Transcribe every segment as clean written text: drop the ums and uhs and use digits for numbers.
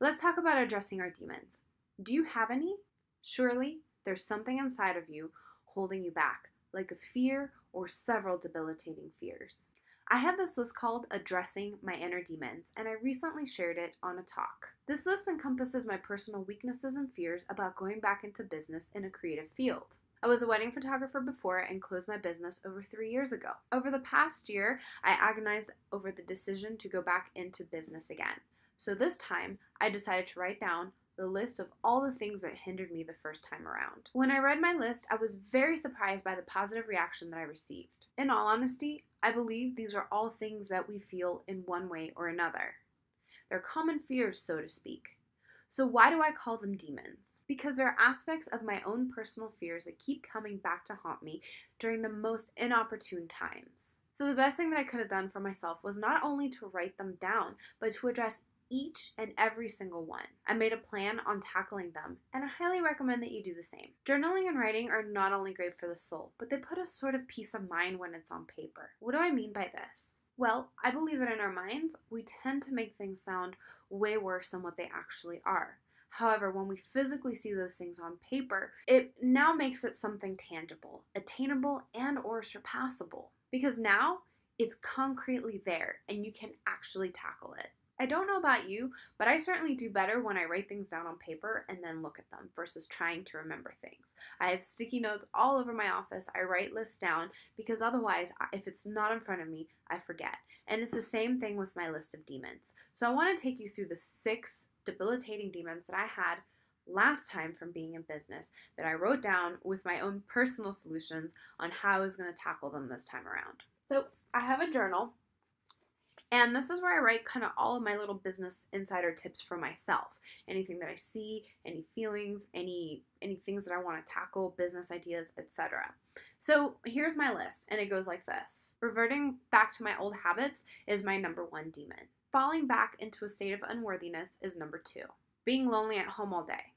Let's talk about addressing our demons. Do you have any? Surely there's something inside of you holding you back, like a fear or several debilitating fears. I have this list called Addressing My Inner Demons, and I recently shared it on a talk. This list encompasses my personal weaknesses and fears about going back into business in a creative field. I was a wedding photographer before and closed my business over 3 years ago. Over the past year, I agonized over the decision to go back into business again. So this time, I decided to write down the list of all the things that hindered me the first time around. When I read my list, I was very surprised by the positive reaction that I received. In all honesty, I believe these are all things that we feel in one way or another. They're common fears, so to speak. So why do I call them demons? Because they're aspects of my own personal fears that keep coming back to haunt me during the most inopportune times. So the best thing that I could have done for myself was not only to write them down, but to address each and every single one. I made a plan on tackling them, and I highly recommend that you do the same. Journaling and writing are not only great for the soul, but they put a sort of peace of mind when it's on paper. What do I mean by this? Well, I believe that in our minds, we tend to make things sound way worse than what they actually are. However, when we physically see those things on paper, it now makes it something tangible, attainable, and or surpassable. Because now, it's concretely there, and you can actually tackle it. I don't know about you, but I certainly do better when I write things down on paper and then look at them versus trying to remember things. I have sticky notes all over my office. I write lists down because otherwise, if it's not in front of me, I forget. And it's the same thing with my list of demons. So I want to take you through the 6 debilitating demons that I had last time from being in business that I wrote down with my own personal solutions on how I was going to tackle them this time around. So I have a journal. And this is where I write kind of all of my little business insider tips for myself. Anything that I see, any feelings, any things that I want to tackle, business ideas, etc. So here's my list, and it goes like this. Reverting back to my old habits is my number 1 demon. Falling back into a state of unworthiness is number 2. Being lonely at home all day.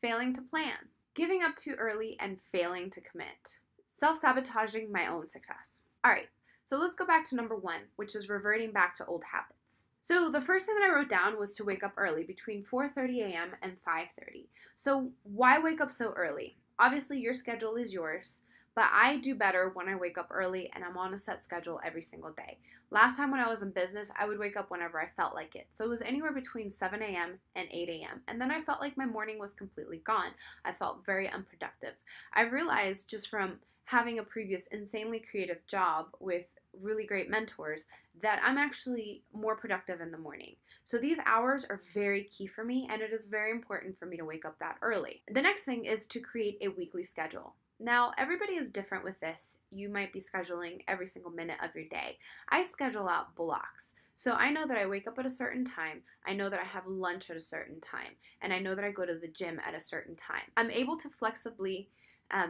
Failing to plan. Giving up too early and failing to commit. Self-sabotaging my own success. All right. So let's go back to number 1, which is reverting back to old habits. So the first thing that I wrote down was to wake up early between 4:30 a.m. and 5:30. So why wake up so early? Obviously your schedule is yours, but I do better when I wake up early and I'm on a set schedule every single day. Last time when I was in business, I would wake up whenever I felt like it. So it was anywhere between 7 a.m. and 8 a.m. And then I felt like my morning was completely gone. I felt very unproductive. I realized just from having a previous insanely creative job with really great mentors that I'm actually more productive in the morning. So these hours are very key for me, and it is very important for me to wake up that early. The next thing is to create a weekly schedule. Now, everybody is different with this. You might be scheduling every single minute of your day. I schedule out blocks. So I know that I wake up at a certain time, I know that I have lunch at a certain time, and I know that I go to the gym at a certain time. I'm able to flexibly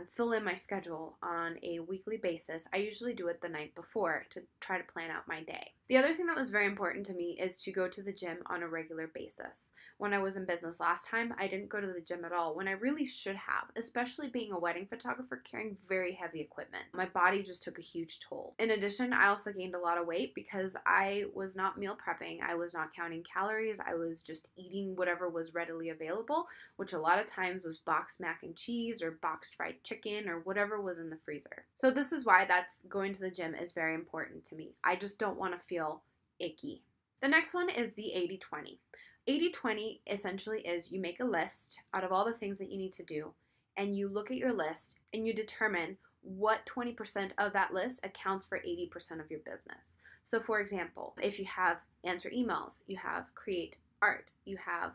fill in my schedule on a weekly basis. I usually do it the night before to try to plan out my day. The other thing that was very important to me is to go to the gym on a regular basis. When I was in business last time, I didn't go to the gym at all when I really should have, especially being a wedding photographer carrying very heavy equipment. My body just took a huge toll. In addition, I also gained a lot of weight because I was not meal prepping. I was not counting calories. I was just eating whatever was readily available, which a lot of times was boxed mac and cheese or boxed fried chicken or whatever was in the freezer. So this is why that's going to the gym is very important to me. I just don't want to feel icky. The next one is the 80-20. 80-20 essentially is you make a list out of all the things that you need to do, and you look at your list and you determine what 20% of that list accounts for 80% of your business. So for example, if you have answer emails, you have create art, you have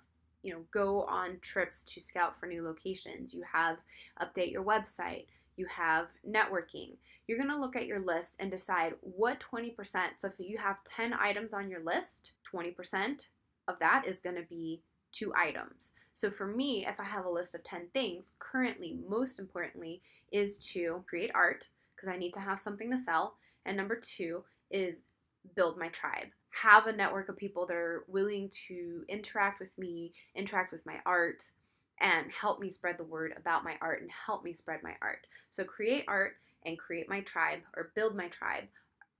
go on trips to scout for new locations, you have update your website, you have networking. You're going to look at your list and decide what 20%, so if you have 10 items on your list, 20% of that is going to be 2 items. So for me, if I have a list of 10 things, currently, most importantly, is to create art, because I need to have something to sell, and number 2 is build my tribe. Have a network of people that are willing to interact with me, interact with my art, and help me spread the word about my art and help me spread my art. So create art and create my tribe or build my tribe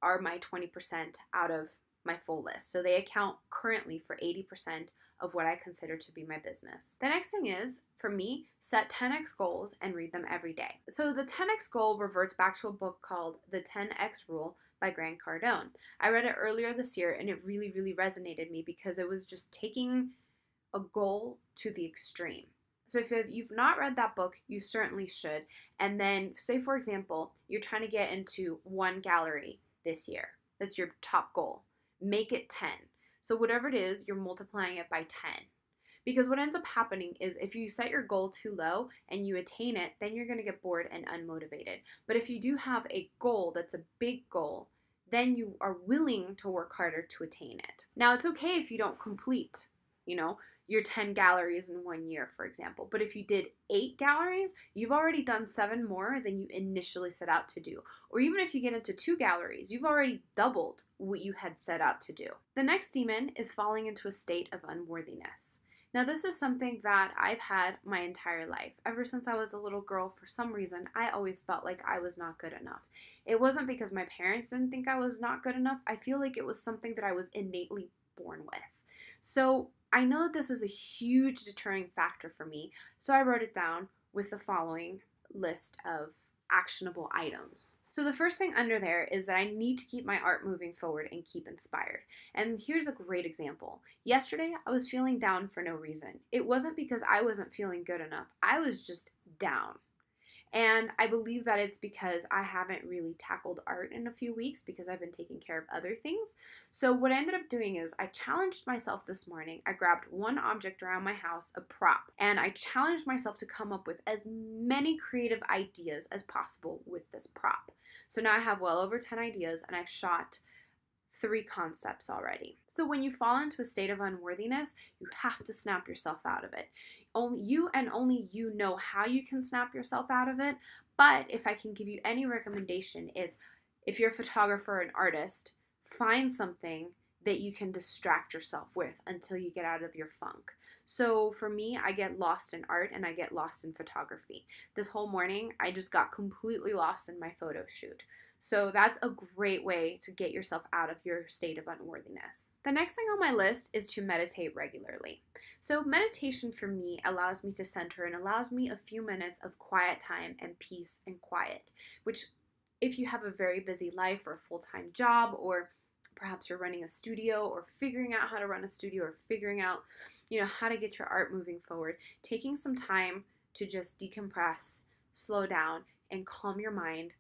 are my 20% out of my full list. So they account currently for 80% of what I consider to be my business. The next thing is, for me, set 10x goals and read them every day. So the 10x goal reverts back to a book called The 10x Rule by Grant Cardone. I read it earlier this year and it really, really resonated me because it was just taking a goal to the extreme. So if you've not read that book, you certainly should. And then, say for example, you're trying to get into 1 gallery this year. That's your top goal. Make it 10. So whatever it is, you're multiplying it by 10. Because what ends up happening is if you set your goal too low and you attain it, then you're going to get bored and unmotivated. But if you do have a goal that's a big goal, then you are willing to work harder to attain it. Now, it's okay if you don't complete, your 10 galleries in 1 year, for example. But if you did 8 galleries, you've already done 7 more than you initially set out to do. Or even if you get into 2 galleries, you've already doubled what you had set out to do. The next demon is falling into a state of unworthiness. Now, this is something that I've had my entire life. Ever since I was a little girl, for some reason, I always felt like I was not good enough. It wasn't because my parents didn't think I was not good enough. I feel like it was something that I was innately born with. So I know that this is a huge deterring factor for me, so I wrote it down with the following list of actionable items. So the first thing under there is that I need to keep my art moving forward and keep inspired. And here's a great example. Yesterday, I was feeling down for no reason. It wasn't because I wasn't feeling good enough. I was just down. And I believe that it's because I haven't really tackled art in a few weeks because I've been taking care of other things. So what I ended up doing is I challenged myself this morning. I grabbed one object around my house, a prop, and I challenged myself to come up with as many creative ideas as possible with this prop. So now I have well over 10 ideas and I've shot 3 concepts already. So when you fall into a state of unworthiness, you have to snap yourself out of it. Only you know how you can snap yourself out of it. But if I can give you any recommendation, is if you're a photographer or an artist, find something that you can distract yourself with until you get out of your funk. So for me, I get lost in art and I get lost in photography. This whole morning, I just got completely lost in my photo shoot. So that's a great way to get yourself out of your state of unworthiness. The next thing on my list is to meditate regularly. So meditation for me allows me to center and allows me a few minutes of quiet time and peace and quiet, which if you have a very busy life or a full-time job, or perhaps you're running a studio or figuring out how to run a studio or figuring out, how to get your art moving forward, taking some time to just decompress, slow down, and calm your mind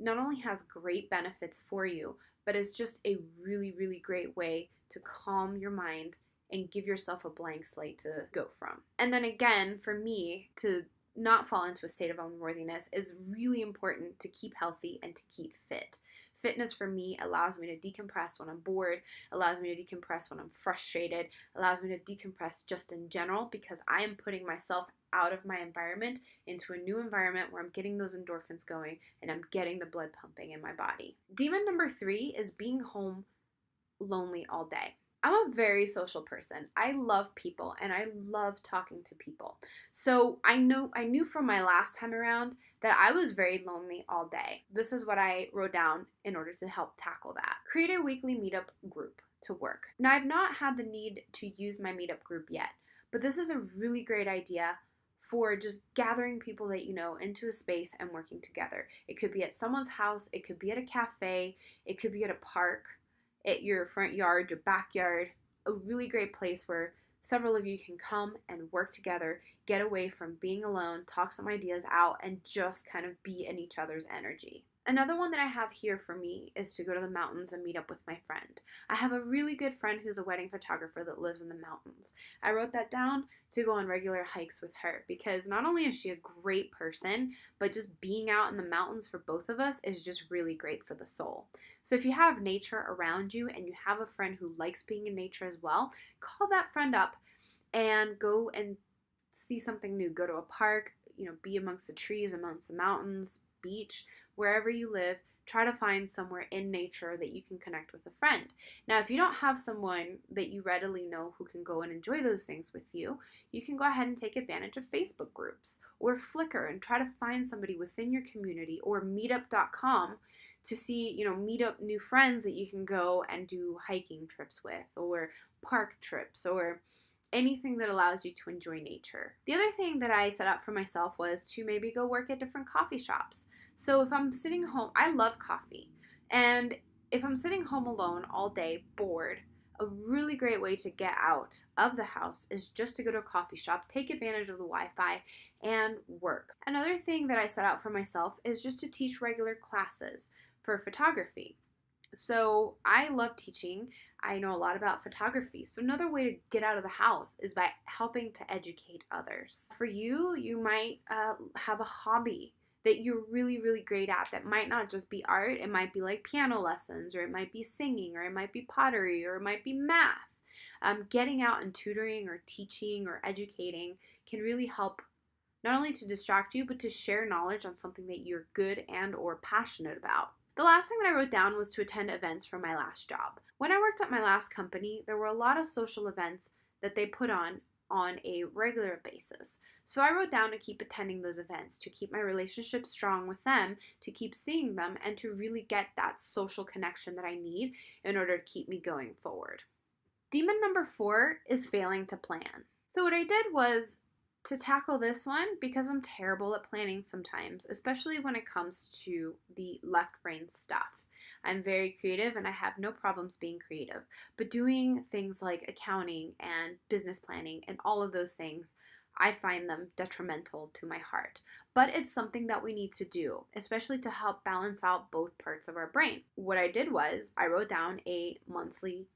not only has great benefits for you, but it's just a really, really great way to calm your mind and give yourself a blank slate to go from. And then again, for me, to not fall into a state of unworthiness is really important to keep healthy and to keep fit. Fitness for me allows me to decompress when I'm bored, allows me to decompress when I'm frustrated, allows me to decompress just in general because I am putting myself out of my environment into a new environment where I'm getting those endorphins going and I'm getting the blood pumping in my body. Demon number 3 is being home lonely all day. I'm a very social person. I love people and I love talking to people. So I knew from my last time around that I was very lonely all day. This is what I wrote down in order to help tackle that. Create a weekly meetup group to work. Now, I've not had the need to use my meetup group yet, but this is a really great idea for just gathering people that you know into a space and working together. It could be at someone's house, it could be at a cafe, it could be at a park, at your front yard, your backyard, a really great place where several of you can come and work together, get away from being alone, talk some ideas out, and just kind of be in each other's energy. Another one that I have here for me is to go to the mountains and meet up with my friend. I have a really good friend who's a wedding photographer that lives in the mountains. I wrote that down to go on regular hikes with her because not only is she a great person, but just being out in the mountains for both of us is just really great for the soul. So if you have nature around you and you have a friend who likes being in nature as well, call that friend up and go and see something new. Go to a park, be amongst the trees, amongst the mountains, beach, wherever you live. Try to find somewhere in nature that you can connect with a friend. Now, if you don't have someone that you readily know who can go and enjoy those things with you, you can go ahead and take advantage of Facebook groups or Flickr and try to find somebody within your community, or meetup.com to see, meet up new friends that you can go and do hiking trips with, or park trips, or anything that allows you to enjoy nature. The other thing that I set out for myself was to maybe go work at different coffee shops. So if I'm sitting home, I love coffee. And if I'm sitting home alone all day, bored, a really great way to get out of the house is just to go to a coffee shop, take advantage of the Wi-Fi, and work. Another thing that I set out for myself is just to teach regular classes for photography. So I love teaching. I know a lot about photography. So another way to get out of the house is by helping to educate others. For you, you might have a hobby that you're really, really great at that might not just be art. It might be like piano lessons, or it might be singing, or it might be pottery, or it might be math. Getting out and tutoring or teaching or educating can really help not only to distract you, but to share knowledge on something that you're good and or passionate about. The last thing that I wrote down was to attend events for my last job. When I worked at my last company, there were a lot of social events that they put on a regular basis. So I wrote down to keep attending those events, to keep my relationship strong with them, to keep seeing them, and to really get that social connection that I need in order to keep me going forward. Demon number 4 is failing to plan. So what I did was to tackle this one, because I'm terrible at planning sometimes, especially when it comes to the left brain stuff. I'm very creative and I have no problems being creative, but doing things like accounting and business planning and all of those things, I find them detrimental to my heart. But it's something that we need to do, especially to help balance out both parts of our brain. What I did was I wrote down a monthly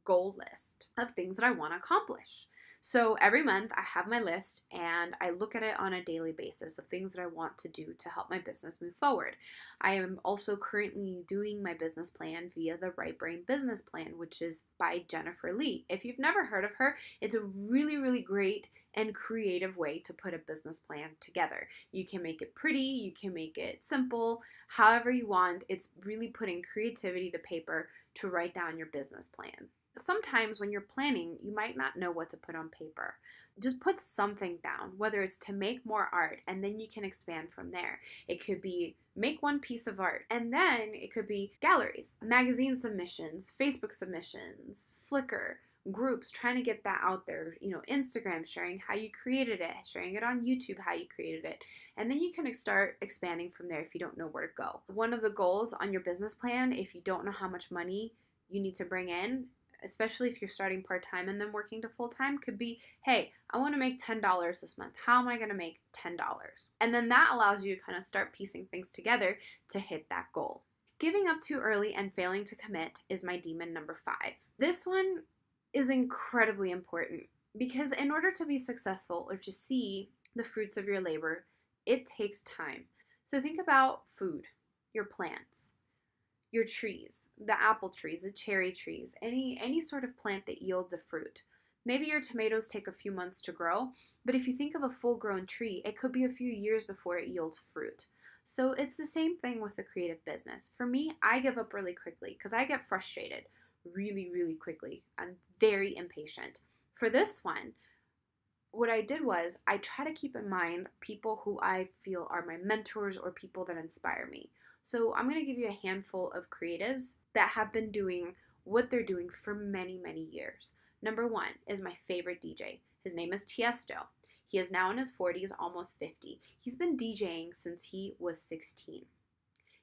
goal list of things that I want to accomplish. So every month I have my list and I look at it on a daily basis of things that I want to do to help my business move forward. I am also currently doing my business plan via the Right Brain Business Plan, which is by Jennifer Lee. If you've never heard of her, it's a really, really great and creative way to put a business plan together. You can make it pretty, you can make it simple, however you want. It's really putting creativity to paper to write down your business plan. Sometimes when you're planning, you might not know what to put on paper. Just put something down, whether it's to make more art, and then you can expand from there. It could be make one piece of art, and then it could be galleries, magazine submissions, Facebook submissions, Flickr, groups, trying to get that out there, Instagram, sharing how you created it, sharing it on YouTube, how you created it. And then you can start expanding from there if you don't know where to go. One of the goals on your business plan, if you don't know how much money you need to bring in, especially if you're starting part-time and then working to full-time, could be, hey, I want to make $10 this month. How am I going to make $10? And then that allows you to kind of start piecing things together to hit that goal. Giving up too early and failing to commit is my demon number 5. This one is incredibly important because in order to be successful or to see the fruits of your labor, it takes time. So think about food, your plants, your trees, the apple trees, the cherry trees, any sort of plant that yields a fruit. Maybe your tomatoes take a few months to grow, but if you think of a full-grown tree, it could be a few years before it yields fruit. So it's the same thing with the creative business. For me, I give up really quickly because I get frustrated really, really quickly. I'm very impatient. For this one, what I did was I try to keep in mind people who I feel are my mentors or people that inspire me. So I'm going to give you a handful of creatives that have been doing what they're doing for many, many years. Number 1 is my favorite DJ. His name is Tiesto. He is now in his 40s, almost 50. He's been DJing since he was 16.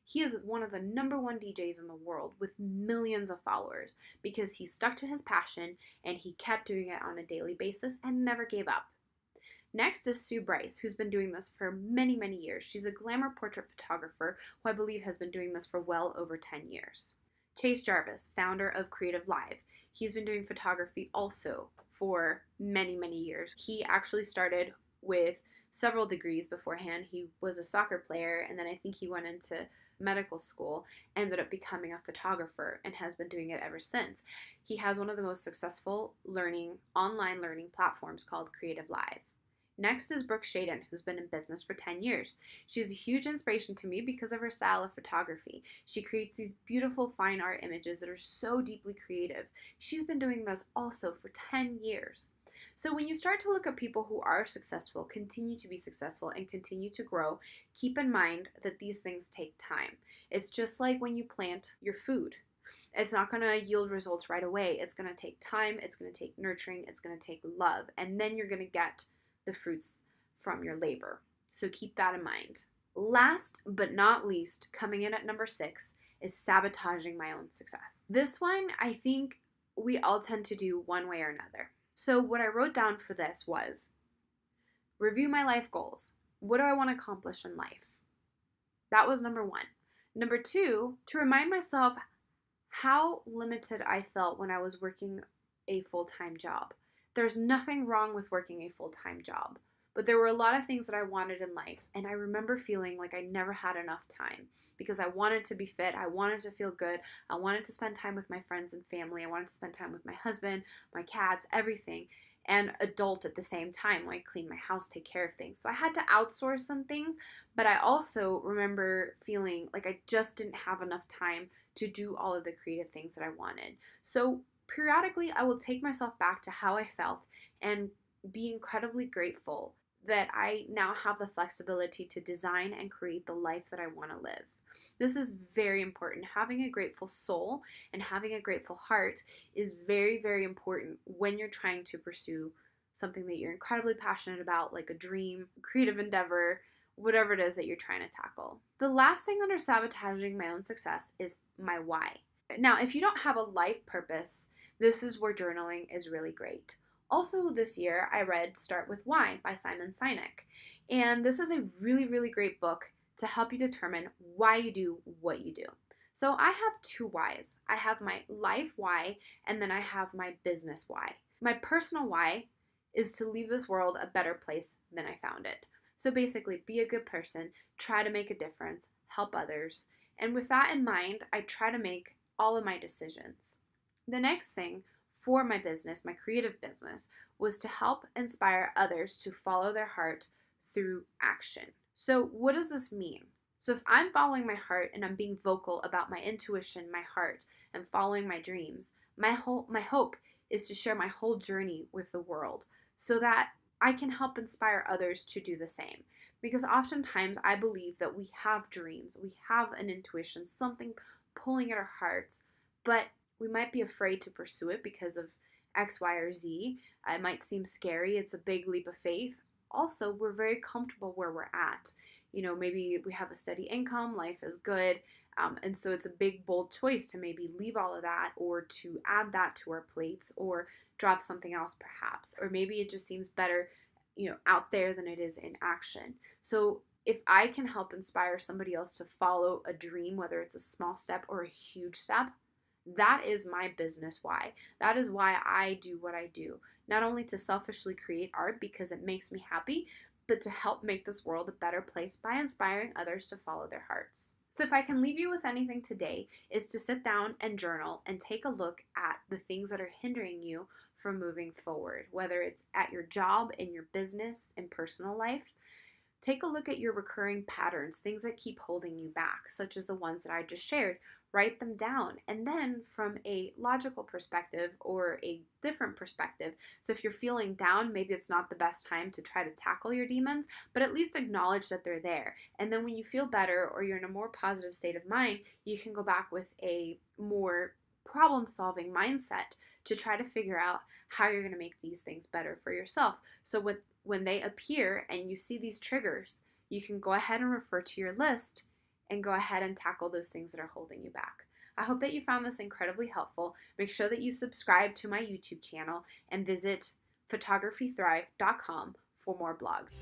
He is one of the number 1 DJs in the world with millions of followers because he stuck to his passion and he kept doing it on a daily basis and never gave up. Next is Sue Bryce, who's been doing this for many, many years. She's a glamour portrait photographer who I believe has been doing this for well over 10 years. Chase Jarvis, founder of Creative Live. He's been doing photography also for many, many years. He actually started with several degrees beforehand. He was a soccer player, and then I think he went into medical school, ended up becoming a photographer, and has been doing it ever since. He has one of the most successful online learning platforms called Creative Live. Next is Brooke Shaden, who's been in business for 10 years. She's a huge inspiration to me because of her style of photography. She creates these beautiful fine art images that are so deeply creative. She's been doing this also for 10 years. So when you start to look at people who are successful, continue to be successful, and continue to grow, keep in mind that these things take time. It's just like when you plant your food. It's not going to yield results right away. It's going to take time. It's going to take nurturing. It's going to take love. And then you're going to get the fruits from your labor. So keep that in mind. Last but not least, coming in at number 6 is sabotaging my own success. This one, I think we all tend to do one way or another. So what I wrote down for this was review my life goals. What do I want to accomplish in life? That was number 1. Number 2, to remind myself how limited I felt when I was working a full-time job. There's nothing wrong with working a full-time job, but there were a lot of things that I wanted in life, and I remember feeling like I never had enough time because I wanted to be fit, I wanted to feel good, I wanted to spend time with my friends and family, I wanted to spend time with my husband, my cats, everything, and adult at the same time, like clean my house, take care of things. So I had to outsource some things, but I also remember feeling like I just didn't have enough time to do all of the creative things that I wanted. So periodically, I will take myself back to how I felt and be incredibly grateful that I now have the flexibility to design and create the life that I want to live. This is very important. Having a grateful soul and having a grateful heart is very, very important when you're trying to pursue something that you're incredibly passionate about, like a dream, creative endeavor, whatever it is that you're trying to tackle. The last thing under sabotaging my own success is my why. Now, if you don't have a life purpose, this is where journaling is really great. Also this year, I read Start With Why by Simon Sinek. And this is a really, really great book to help you determine why you do what you do. So I have 2 whys. I have my life why, and then I have my business why. My personal why is to leave this world a better place than I found it. So basically, be a good person, try to make a difference, help others. And with that in mind, I try to make all of my decisions. The next thing for my business, my creative business, was to help inspire others to follow their heart through action. So what does this mean? So if I'm following my heart and I'm being vocal about my intuition, my heart, and following my dreams, my hope is to share my whole journey with the world so that I can help inspire others to do the same. Because oftentimes I believe that we have dreams, we have an intuition, something pulling at our hearts, but we might be afraid to pursue it because of X, Y, or Z. It might seem scary. It's a big leap of faith. Also, we're very comfortable where we're at. Maybe we have a steady income, life is good, and so it's a big, bold choice to maybe leave all of that or to add that to our plates or drop something else perhaps. Or maybe it just seems better, out there than it is in action. So if I can help inspire somebody else to follow a dream, whether it's a small step or a huge step, that is my business why. That is why I do what I do. Not only to selfishly create art because it makes me happy, but to help make this world a better place by inspiring others to follow their hearts. So if I can leave you with anything today, is to sit down and journal and take a look at the things that are hindering you from moving forward, whether it's at your job, in your business, in personal life. Take a look at your recurring patterns, things that keep holding you back, such as the ones that I just shared. Write them down, and then from a logical perspective or a different perspective. So if you're feeling down, maybe it's not the best time to try to tackle your demons, but at least acknowledge that they're there. And then when you feel better or you're in a more positive state of mind, you can go back with a more problem-solving mindset to try to figure out how you're going to make these things better for yourself. So when they appear and you see these triggers, you can go ahead and refer to your list and go ahead and tackle those things that are holding you back. I hope that you found this incredibly helpful. Make sure that you subscribe to my YouTube channel and visit photographythrive.com for more blogs.